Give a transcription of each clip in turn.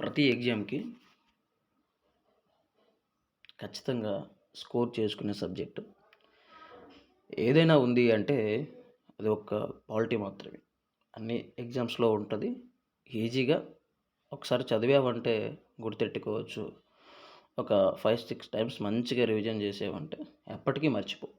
ప్రతి ఎగ్జామ్‌కి ఖచ్చితంగా స్కోర్ చేసుకునే సబ్జెక్ట్ ఏదైనా ఉంది అంటే అది ఒక్క పాలిటీ మాత్రమే. అన్ని ఎగ్జామ్స్‌లో ఉంటది. ఈజీగా ఒకసారి చదివావంటే గుర్తెట్టుకోవచ్చు. ఒక 5, 6 టైమ్స్ మంచిగా రివిజన్ చేసావంటే ఎప్పటికీ మర్చిపోవు.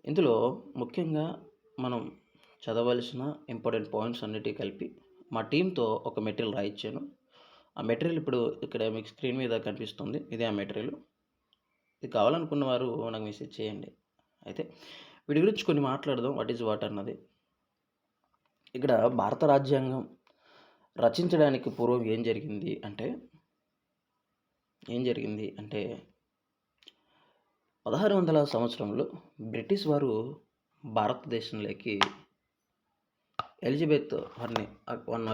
ఇందులో ముఖ్యంగా మనం చదవలసిన ఇంపార్టెంట్ పాయింట్స్ అన్నిటిని కలిపి మా టీమ్‌తో ఒక మెటీరియల్ రాయించాను. ఆ మెటీరియల్ ఇప్పుడు ఇక్కడ మీకు స్క్రీన్ మీద కనిపిస్తుంది. ఇదే ఆ మెటీరియల్. ఇది కావాలనుకున్న వారు నాకు మెసేజ్ చేయండి. అయితే వీటి గురించి కొన్ని మాట్లాడదాం. వాట్ ఈజ్ వాట్ అన్నది. ఇక్కడ భారత రాజ్యాంగం రచించడానికి పూర్వం ఏం జరిగింది అంటే 1600 సంవత్సరంలో బ్రిటిష్ వారు భారతదేశంలోకి ఎలిజబెత్ వారి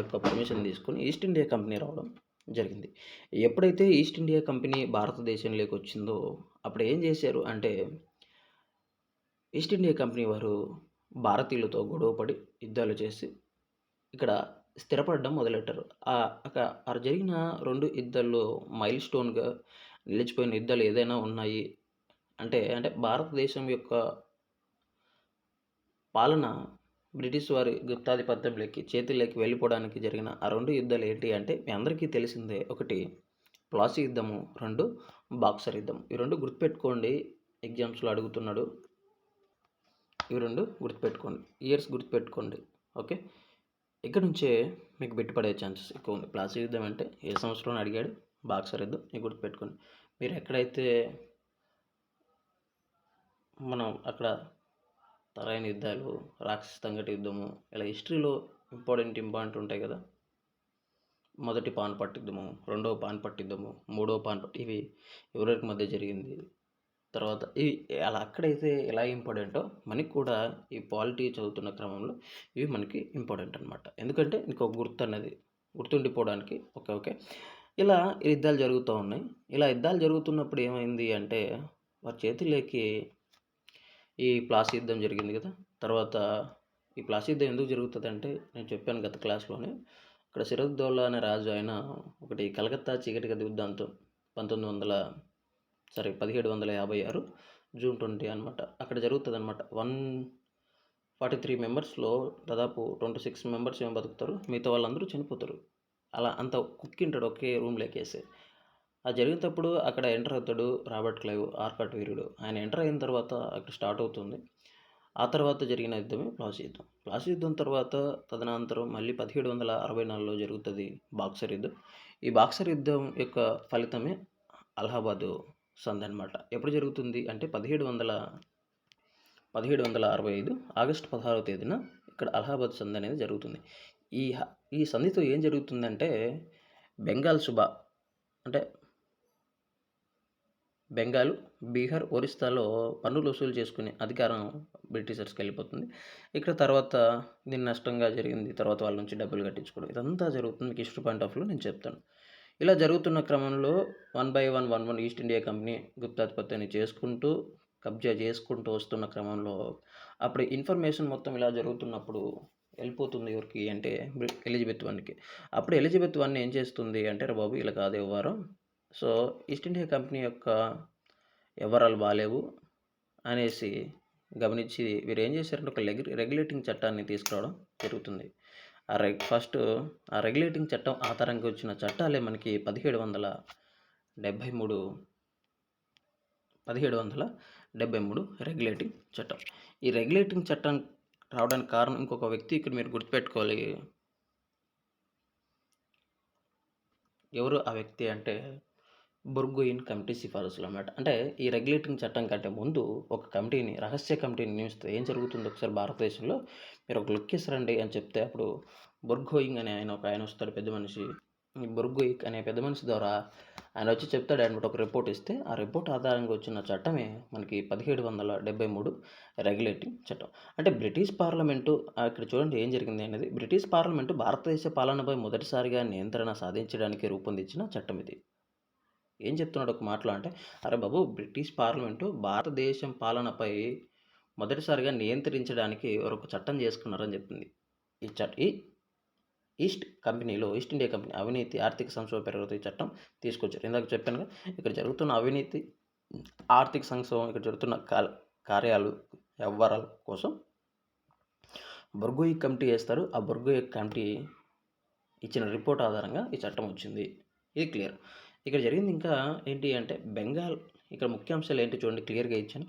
యొక్క పర్మిషన్ తీసుకొని ఈస్ట్ ఇండియా కంపెనీ రావడం జరిగింది. ఎప్పుడైతే ఈస్ట్ ఇండియా కంపెనీ భారతదేశంలోకి వచ్చిందో అప్పుడు ఏం చేశారు అంటే ఈస్ట్ ఇండియా కంపెనీ వారు భారతీయులతో గొడవపడి యుద్ధాలు చేసి ఇక్కడ స్థిరపడడం మొదలెట్టారు. అక్కడ జరిగిన 2 యుద్ధాల్లో మైల్ స్టోన్‌గా నిలిచిపోయిన యుద్ధాలు ఏదైనా ఉన్నాయి అంటే భారతదేశం యొక్క పాలన బ్రిటిష్ వారి చేతుల్లోకి వెళ్ళిపోవడానికి జరిగిన ఆ 2 యుద్ధాలు ఏంటి అంటే మీ అందరికీ తెలిసిందే. ఒకటి ప్లాసీ యుద్ధము, 2 బాక్సర్ యుద్ధం. ఈ 2 గుర్తుపెట్టుకోండి. ఎగ్జామ్స్‌లో అడుగుతున్నాడు. ఇవి 2 గుర్తుపెట్టుకోండి. ఇయర్స్ గుర్తుపెట్టుకోండి. ఓకే. ఇక్కడ నుంచే మీకు బిట్ పడే ఛాన్సెస్ ఎక్కువ ఉంది. ప్లాసీ యుద్ధం అంటే ఏ సంవత్సరంలో అడిగాడు, బాక్సర్ యుద్ధం ఇది గుర్తుపెట్టుకోండి. మీరు ఎక్కడైతే మనం అక్కడ తరైన యుద్ధాలు, రాక్షస తంగటి యుద్ధము ఇలా హిస్టరీలో ఇంపార్టెంట్ ఉంటాయి కదా. మొదటి పానిపట్ యుద్ధము, రెండవ పానిపట్ యుద్ధము, మూడవ పానిపట్ ఇవి ఎవరెవరికి మధ్య జరిగింది. తర్వాత ఇవి అలా అక్కడైతే ఎలా ఇంపార్టెంటో మనకి కూడా ఈ పాలిటీ చదువుతున్న క్రమంలో ఇవి మనకి ఇంపార్టెంట్ అనమాట. ఎందుకంటే ఇంకొక గుర్తు అన్నది గుర్తుండిపోవడానికి. ఓకే. ఇలా యుద్ధాలు జరుగుతూ ఉన్నాయి. ఇలా యుద్ధాలు జరుగుతున్నప్పుడు ఏమైంది అంటే వారి చేతుల్లోకి ఈ ప్లాసీ యుద్ధం జరిగింది కదా. తర్వాత ఈ ప్లాసీ యుద్ధం ఎందుకు జరుగుతుందంటే నేను చెప్పాను గత క్లాస్లోనే. ఇక్కడ సిరాజుద్దౌలా అనే రాజు ఆయన ఒకటి కలకత్తా చీకటి గది యుద్ధంతో 1756 జూన్ 20 అనమాట. అక్కడ జరుగుతుందన్నమాట. 143 మెంబర్స్లో దాదాపు 26 మెంబర్స్ ఏమో బతుకుతారు. మిగతా వాళ్ళందరూ చనిపోతారు. అలా అంత కుక్కింటాడు ఒకే రూమ్లోకేసి. అది జరిగేటప్పుడు అక్కడ ఎంటర్ అవుతాడు రాబర్ట్ క్లైవ్, ఆర్కాట్ వీరుడు. ఆయన ఎంటర్ అయిన తర్వాత అక్కడ స్టార్ట్ అవుతుంది. ఆ తర్వాత జరిగిన యుద్ధమే ప్లాసీ యుద్ధం. ప్లాసీ యుద్ధం తర్వాత తదనంతరం మళ్ళీ 1764లో జరుగుతుంది బాక్సర్ యుద్ధం. ఈ బాక్సర్ యుద్ధం యొక్క ఫలితమే అలహాబాదు సంధి అనమాట. ఎప్పుడు జరుగుతుంది అంటే 1765 ఆగస్టు 16వ తేదీన ఇక్కడ అలహాబాద్ సంధి అనేది జరుగుతుంది. ఈ సంధితో ఏం జరుగుతుందంటే బెంగాల్ సుబా అంటే బెంగాల్, బీహార్, ఒరిస్సాలో పన్నులు వసూలు చేసుకునే అధికారం బ్రిటిషర్స్కి వెళ్ళిపోతుంది. ఇక్కడ తర్వాత దీన్ని నష్టంగా జరిగింది. తర్వాత వాళ్ళ నుంచి డబ్బులు కట్టించుకోవడం ఇదంతా జరుగుతుంది. మీకు హిస్టరీ పాయింట్ ఆఫ్ వ్యూలో నేను చెప్తాను. ఇలా జరుగుతున్న క్రమంలో 1 బై 1 ఈస్ట్ ఇండియా కంపెనీ గుప్తాధిపత్యాన్ని కబ్జా చేసుకుంటూ వస్తున్న క్రమంలో అప్పుడు ఇన్ఫర్మేషన్ మొత్తం ఇలా జరుగుతున్నప్పుడు వెళ్ళిపోతుంది ఎవరికి అంటే ఎలిజబెత్ వన్కి. అప్పుడు ఎలిజబెత్ వన్ ఏం చేస్తుంది అంటే రే బాబు ఇలా కాదు వ్యవహారం. సో ఈస్ట్ ఇండియా కంపెనీ యొక్క వ్యవహారాలు బాలేవు అనేసి గమనించి వీరు ఏం చేశారంటే ఒక రెగ్యులేటింగ్ చట్టాన్ని తీసుకురావడం జరుగుతుంది. ఫస్ట్ ఆ రెగ్యులేటింగ్ చట్టం ఆధారంగా వచ్చిన చట్టాలే మనకి 1773 రెగ్యులేటింగ్ చట్టం. ఈ రెగ్యులేటింగ్ చట్టం రావడానికి కారణం ఇంకొక వ్యక్తి ఇక్కడ మీరు గుర్తుపెట్టుకోవాలి. ఎవరు ఆ వ్యక్తి అంటే బుర్గోయిన్ కమిటీ సిఫారసులు అన్నమాట. అంటే ఈ రెగ్యులేటింగ్ చట్టం కంటే ముందు ఒక రహస్య కమిటీని నియమిస్తే ఏం జరుగుతుందో ఒకసారి భారతదేశంలో మీరు ఒక లుక్ రండి అని చెప్తే అప్పుడు బుర్గోయింగ్ అనే ఆయన వస్తాడు, పెద్ద మనిషి. ఈ బుర్గోయిక్ అనే పెద్ద మనిషి ద్వారా ఆయన వచ్చి చెప్తాడు అనమాట. ఒక రిపోర్ట్ ఇస్తే ఆ రిపోర్ట్ ఆధారంగా వచ్చిన చట్టమే మనకి 1773 రెగ్యులేటింగ్ చట్టం. అంటే బ్రిటిష్ పార్లమెంటు ఇక్కడ చూడండి ఏం జరిగింది అనేది. బ్రిటిష్ పార్లమెంటు భారతదేశ పాలనపై మొదటిసారిగా నియంత్రణ సాధించడానికి రూపొందించిన చట్టం ఇది. ఏం చెప్తున్నాడు ఒక మాటలో అంటే అరే బాబు బ్రిటిష్ పార్లమెంటు భారతదేశం పాలనపై మొదటిసారిగా నియంత్రించడానికి ఒక చట్టం చేసుకున్నారని చెప్తుంది. ఈస్ట్ ఇండియా కంపెనీ అవినీతి ఆర్థిక సంక్షోభ పెరుగుతాయి చట్టం తీసుకొచ్చారు. ఇందాక చెప్పానుగా, ఇక్కడ జరుగుతున్న అవినీతి, ఆర్థిక సంక్షోభం, ఇక్కడ జరుగుతున్న కార్యాలు, వ్యవహారాల కోసం బొర్గోయి కమిటీ వేస్తారు. ఆ బొర్గోయి కమిటీ ఇచ్చిన రిపోర్ట్ ఆధారంగా ఈ చట్టం వచ్చింది. ఇది క్లియర్. ఇక్కడ జరిగింది ఇంకా ఏంటి అంటే ఇక్కడ ముఖ్యాంశాలు ఏంటి చూడండి, క్లియర్గా ఇచ్చాను.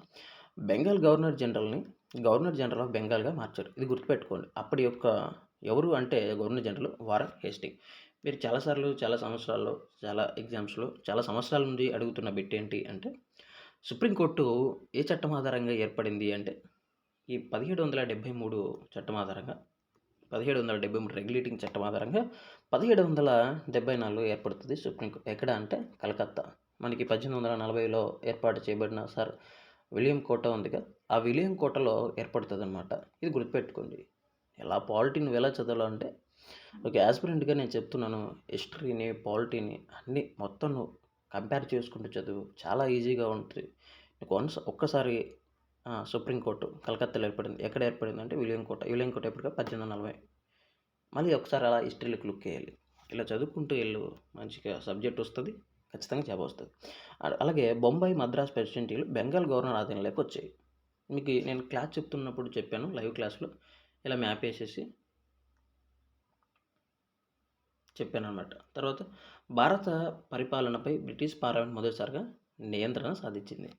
బెంగాల్ గవర్నర్ జనరల్ ఆఫ్ బెంగాల్గా మార్చారు. ఇది గుర్తుపెట్టుకోండి. అప్పటి యొక్క ఎవరు అంటే గవర్నర్ జనరల్ వారన్ హేస్టింగ్. మీరు చాలా సంవత్సరాల్లో, చాలా ఎగ్జామ్స్లో చాలా సంవత్సరాల నుండి అడుగుతున్న బిట్ ఏంటి అంటే, సుప్రీంకోర్టు ఏ చట్టం ఆధారంగా ఏర్పడింది అంటే, ఈ 1773 చట్టం ఆధారంగా, 1773 రెగ్యులేటింగ్ చట్టం ఆధారంగా 1774 ఏర్పడుతుంది సుప్రీంకోర్టు. ఎక్కడ అంటే కలకత్తా. మనకి 1840లో ఏర్పాటు చేయబడిన సార్ విలియం కోట ఉందిగా, ఆ విలియం కోటలో ఏర్పడుతుంది అనమాట. ఇది గుర్తుపెట్టుకోండి. పాలిటీ నువ్వు ఎలా చదవాలంటే, ఒక యాస్పిరెంట్గా నేను చెప్తున్నాను, హిస్టరీని, పాలిటీని అన్నీ మొత్తం నువ్వు కంపేర్ చేసుకుంటూ చదువు, చాలా ఈజీగా ఉంటుంది నీకు. ఒక్కసారి సుప్రీంకోర్టు కలకత్తాలో ఏర్పడింది. ఎక్కడ ఏర్పడింది అంటే విలియం కోట ఎప్పటిగా 1840. మళ్ళీ ఒకసారి అలా హిస్టరీలోకి లుక్ వేయాలి. ఇలా చదువుకుంటూ వెళ్ళు, మంచిగా సబ్జెక్ట్ వస్తుంది, ఖచ్చితంగా జాబ్ వస్తుంది. అలాగే బొంబాయి, మద్రాస్ ప్రెసిడెంటీలు బెంగాల్ గవర్నర్ ఆధీనంలోకి వచ్చాయి. మీకు నేను క్లాస్ చెప్తున్నప్పుడు చెప్పాను, లైవ్ క్లాస్లో ఇలా మ్యాప్ వేసేసి చెప్పాను అనమాట. తర్వాత భారత పరిపాలనపై బ్రిటిష్ పార్లమెంట్ మొదటిసారిగా నియంత్రణ సాధించింది.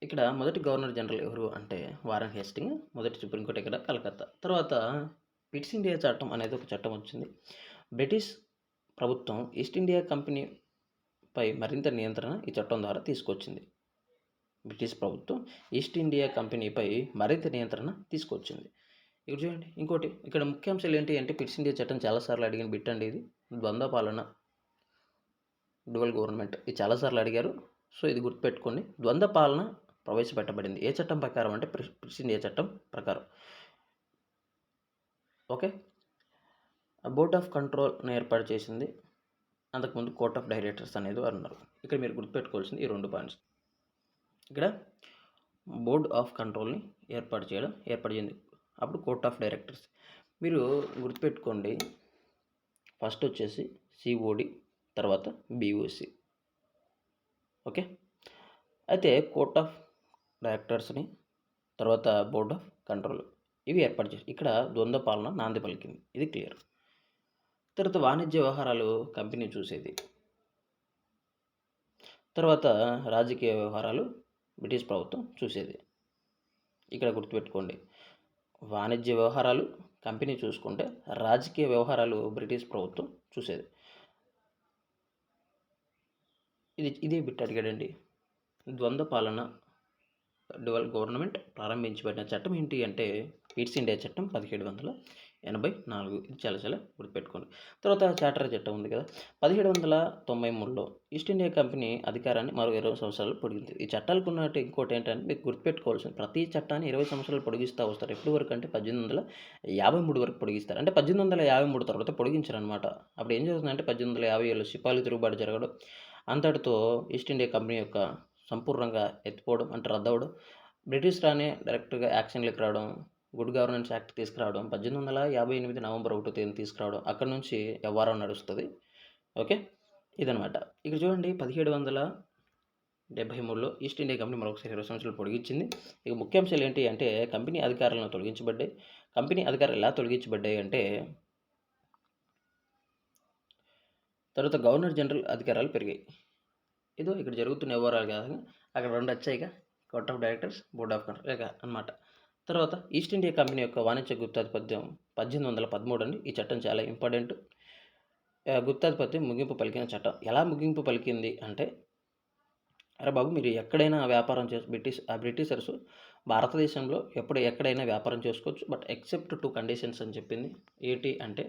ఇక్కడ మొదటి గవర్నర్ జనరల్ ఎవరు అంటే వారన్ హేస్టింగ్. మొదటి సుప్రీంకోర్టు ఇక్కడ కలకత్తా. తర్వాత ఈస్ట్ ఇండియా చట్టం అనేది ఒక చట్టం వచ్చింది. బ్రిటిష్ ప్రభుత్వం ఈస్ట్ ఇండియా కంపెనీపై మరింత నియంత్రణ ఈ చట్టం ద్వారా తీసుకొచ్చింది. బ్రిటిష్ ప్రభుత్వం ఈస్ట్ ఇండియా కంపెనీపై మరింత నియంత్రణ తీసుకొచ్చింది. ఇక్కడ చూడండి, ఇంకోటి ఇక్కడ ముఖ్యాంశాలు ఏంటి అంటే, ఈస్ట్ ఇండియా చట్టం చాలాసార్లు అడిగిన బిట్ అండి ఇది. ద్వంద్వ పాలన, డ్యువల్ గవర్నమెంట్, ఇది చాలాసార్లు అడిగారు. సో ఇది గుర్తుపెట్టుకోండి. ద్వంద్వ పాలన ప్రవేశపెట్టబడింది ఏ చట్టం ప్రకారం అంటే ఈస్ట్ ఇండియా చట్టం ప్రకారం. ఓకే. బోర్డ్ ఆఫ్ కంట్రోల్ను ఏర్పాటు చేసింది. అంతకుముందు కోర్ట్ ఆఫ్ డైరెక్టర్స్ అనేది అన్నారు. ఇక్కడ మీరు గుర్తుపెట్టుకోవాల్సింది ఈ 2 పాయింట్స్. ఇక్కడ బోర్డ్ ఆఫ్ కంట్రోల్ని ఏర్పాటు చేయింది. అప్పుడు కోర్ట్ ఆఫ్ డైరెక్టర్స్. మీరు గుర్తుపెట్టుకోండి, ఫస్ట్ వచ్చేసి సిఓడి, తర్వాత బిఓసి. ఓకే. అయితే కోర్ట్ ఆఫ్ డైరెక్టర్స్ని, తర్వాత బోర్డ్ ఆఫ్ కంట్రోల్, ఇవి ఏర్పాటు చేసి ఇక్కడ ద్వంద్వ పాలన నాంది పలికింది. ఇది క్లియర్. తర్వాత వాణిజ్య వ్యవహారాలు కంపెనీ చూసేది. తర్వాత రాజకీయ వ్యవహారాలు బ్రిటిష్ ప్రభుత్వం చూసేది. ఇక్కడ గుర్తుపెట్టుకోండి, వాణిజ్య వ్యవహారాలు కంపెనీ చూసుకుంటే, రాజకీయ వ్యవహారాలు బ్రిటిష్ ప్రభుత్వం చూసేది. ఇదే బిట్ అడిగాడండి. ద్వంద్వ పాలన, డ్యువల్ గవర్నమెంట్ ప్రారంభించబడిన చట్టం ఏంటి అంటే ఈస్ట్ ఇండియా చట్టం 1784. ఇది చాలా గుర్తుపెట్టుకోండి. తర్వాత చార్టర్ చట్టం ఉంది కదా, 1793లో ఈస్ట్ ఇండియా కంపెనీ అధికారాన్ని మరో 20 సంవత్సరాలు పొడిగింది. ఈ చట్టాలకు ఉన్నట్టు ఇంకోటి ఏంటంటే, మీకు గుర్తుపెట్టుకోవాల్సింది, ప్రతి చట్టాన్ని 20 సంవత్సరాలు పొడిగిస్తూ వస్తారు. ఎప్పటి వరకు అంటే 1853 వరకు పొడిగిస్తారు. అంటే 1853 తర్వాత పొడిగించారనమాట. అప్పుడు ఏం జరుగుతుందంటే 1850లో సిపాయిలు తిరుగుబాటు జరగడం, అంతటితో ఈస్ట్ ఇండియా కంపెనీ యొక్క సంపూర్ణంగా ఎత్తిపోవడం అంటే రద్దవడం, బ్రిటిష్ రానే డైరెక్ట్గా యాక్షన్లోకి రావడం, గుడ్ గవర్నెన్స్ యాక్ట్ తీసుకురావడం, 1858 నవంబర్ 1వ తేదీన తీసుకురావడం, అక్కడ నుంచి వ్యవహారం నడుస్తుంది. ఓకే, ఇదనమాట. ఇక్కడ చూడండి, 1773లో ఈస్ట్ ఇండియా కంపెనీ మరొకసారి 20 సంవత్సరాలు పొడిగించింది. ఇక ముఖ్యాంశాలు ఏంటి అంటే, కంపెనీ అధికారాలను తొలగించబడ్డాయి. కంపెనీ అధికారాలు ఎలా తొలగించబడ్డాయి అంటే, తర్వాత గవర్నర్ జనరల్ అధికారాలు పెరిగాయి. ఇదో ఇక్కడ జరుగుతున్న వ్యవహారాలు కాదు, అక్కడ 2 వచ్చాయిగా, court of directors, board of control అనమాట. తర్వాత ఈస్ట్ ఇండియా కంపెనీ యొక్క వాణిజ్య గుప్తాధిపత్యం 1813 అండి. ఈ చట్టం చాలా ఇంపార్టెంట్. గుప్తాధిపత్యం ముగింపు పలికిన చట్టం. ఎలా ముగింపు పలికింది అంటే, అరే బాబు, మీరు ఎక్కడైనా వ్యాపారం బ్రిటిషర్స్ భారతదేశంలో ఎక్కడైనా వ్యాపారం చేసుకోవచ్చు, బట్ ఎక్సెప్ట్ 2 కండిషన్స్ అని చెప్పింది. ఏంటి అంటే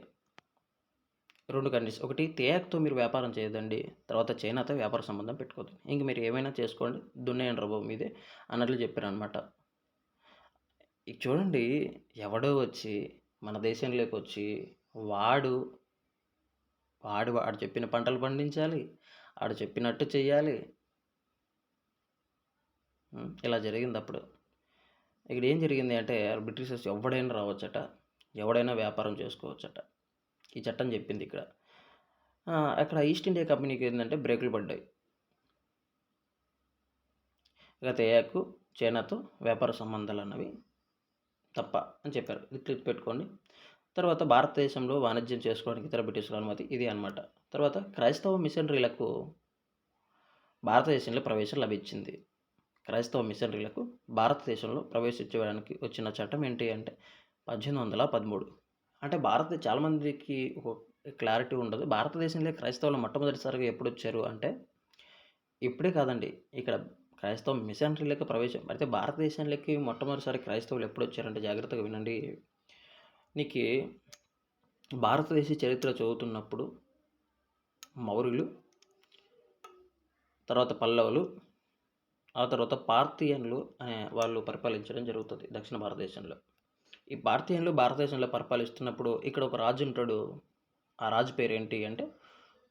2 కండిషన్స్. ఒకటి, తేయాకుతో మీరు వ్యాపారం చేయదండి. తర్వాత చైనాతో వ్యాపార సంబంధం పెట్టుకోవద్దు. ఇంక మీరు ఏమైనా చేసుకోండి, దున్నేయండి బాబు మీదే అన్నట్లు చెప్పారనమాట. ఇక చూడండి, ఎవడో వచ్చి మన దేశంలోకి వచ్చి వాడు చెప్పిన పంటలు పండించాలి, వాడు చెప్పినట్టు చెయ్యాలి. ఇలా జరిగింది అప్పుడు. ఇక్కడ ఏం జరిగింది అంటే, బ్రిటిషర్స్ ఎవడైనా రావచ్చట, ఎవడైనా వ్యాపారం చేసుకోవచ్చట. ఈ చట్టం చెప్పింది ఇక్కడ. అక్కడ ఈస్ట్ ఇండియా కంపెనీకి ఏందంటే బ్రేకులు పడ్డాయి. ఇక తేయాకు చైనాతో వ్యాపార సంబంధాలన్నవి తప్ప అని చెప్పారు. ఇది గుర్తుపెట్టుకోండి. తర్వాత భారతదేశంలో వాణిజ్యం చేసుకోవడానికి ఇతర బ్రిటిషుల అనుమతి ఇది అనమాట. తర్వాత క్రైస్తవ మిషనరీలకు భారతదేశంలో ప్రవేశం లభించింది. క్రైస్తవ మిషనరీలకు భారతదేశంలో ప్రవేశించడానికి వచ్చిన చట్టం ఏంటి అంటే 1813. అంటే చాలామందికి ఒక క్లారిటీ ఉండదు. భారతదేశంలో క్రైస్తవులు మొట్టమొదటిసారిగా ఎప్పుడొచ్చారు అంటే, ఇప్పుడే కాదండి. ఇక్కడ క్రైస్తవ మిషనరీలకు ప్రవేశం అయితే భారతదేశంలోకి మొట్టమొదటిసారి క్రైస్తవులు ఎప్పుడొచ్చారంటే జాగ్రత్తగా వినండి. నీకు భారతదేశ చరిత్ర చదువుతున్నప్పుడు మౌర్యులు, తర్వాత పల్లవులు, ఆ తర్వాత పార్థియన్లు అనే వాళ్ళు పరిపాలించడం జరుగుతుంది దక్షిణ భారతదేశంలో. ఈ పార్థియన్లు భారతదేశంలో పరిపాలిస్తున్నప్పుడు ఇక్కడ ఒక రాజు ఉంటాడు. ఆ రాజు పేరు ఏంటి అంటే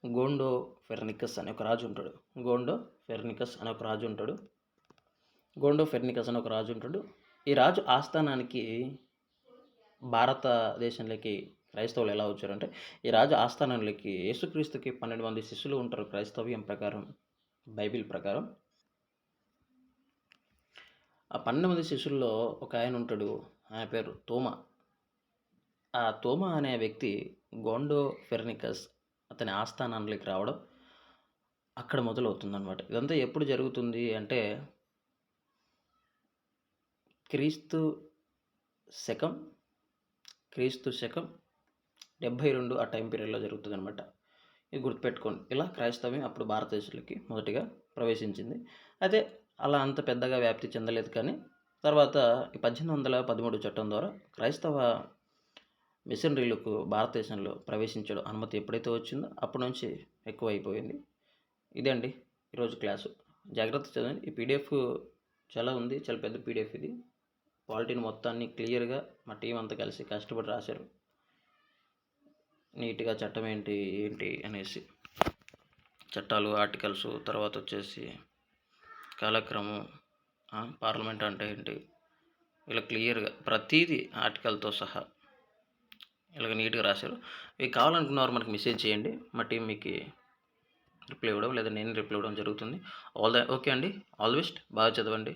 గోండో ఫెర్నికస్ అనే ఒక రాజు ఉంటాడు. గోండో ఫెర్నికస్ అనే ఒక రాజు ఉంటాడు. ఈ రాజు ఆస్థానానికి భారతదేశంలోకి క్రైస్తవులు ఎలా వచ్చారంటే, ఈ రాజు ఆస్థానంలోకి యేసుక్రీస్తుకి 12 మంది శిష్యులు ఉంటారు క్రైస్తవ్యం ప్రకారం, బైబిల్ ప్రకారం. ఆ 12 మంది శిష్యుల్లో ఒక ఆయన ఉంటాడు. ఆయన పేరు తోమా. ఆ తోమా అనే వ్యక్తి గోండో ఫెర్నికస్ అతని ఆస్థానంలోకి రావడం అక్కడ మొదలవుతుందన్నమాట. ఇదంతా ఎప్పుడు జరుగుతుంది అంటే క్రీస్తు శకం 72 ఆ టైం పీరియడ్‌లో జరుగుతుందన్నమాట. ఇది గుర్తుపెట్టుకోండి. ఇలా క్రైస్తవ్యం అప్పుడు భారతదేశంలోకి మొదటిగా ప్రవేశించింది. అయితే అలా అంత పెద్దగా వ్యాప్తి చెందలేదు. కానీ తర్వాత ఈ 1813 చట్టం ద్వారా క్రైస్తవ మిషనరీలకు భారతదేశంలో ప్రవేశించడం అనుమతి ఎప్పుడైతే వచ్చిందో అప్పటి నుంచి ఎక్కువైపోయింది. ఇదే అండి ఈరోజు క్లాసు. జాగ్రత్త చదవండి. ఈ పీడిఎఫ్ చాలా ఉంది. చాలా పెద్ద పీడిఎఫ్ ఇది. పాలిటీని మొత్తాన్ని క్లియర్‌గా మా టీం అంతా కలిసి కష్టపడి రాశారు. నీట్‌గా చట్టం ఏంటి అనేసి చట్టాలు, ఆర్టికల్స్, తర్వాత వచ్చేసి కాలక్రమం, పార్లమెంట్ అంటే ఏంటి, ఇలా క్లియర్‌గా ప్రతీదీ ఆర్టికల్‌తో సహా ఇలాగ నీట్‌గా రాశారు. మీకు కావాలనుకున్నవారు మనకు మెసేజ్ చేయండి. మా టీం మీకు రిప్లై ఇవ్వడం లేదా నేను రిప్లై ఇవ్వడం జరుగుతుంది. ఓకే అండి. All the best. బాగా చదవండి.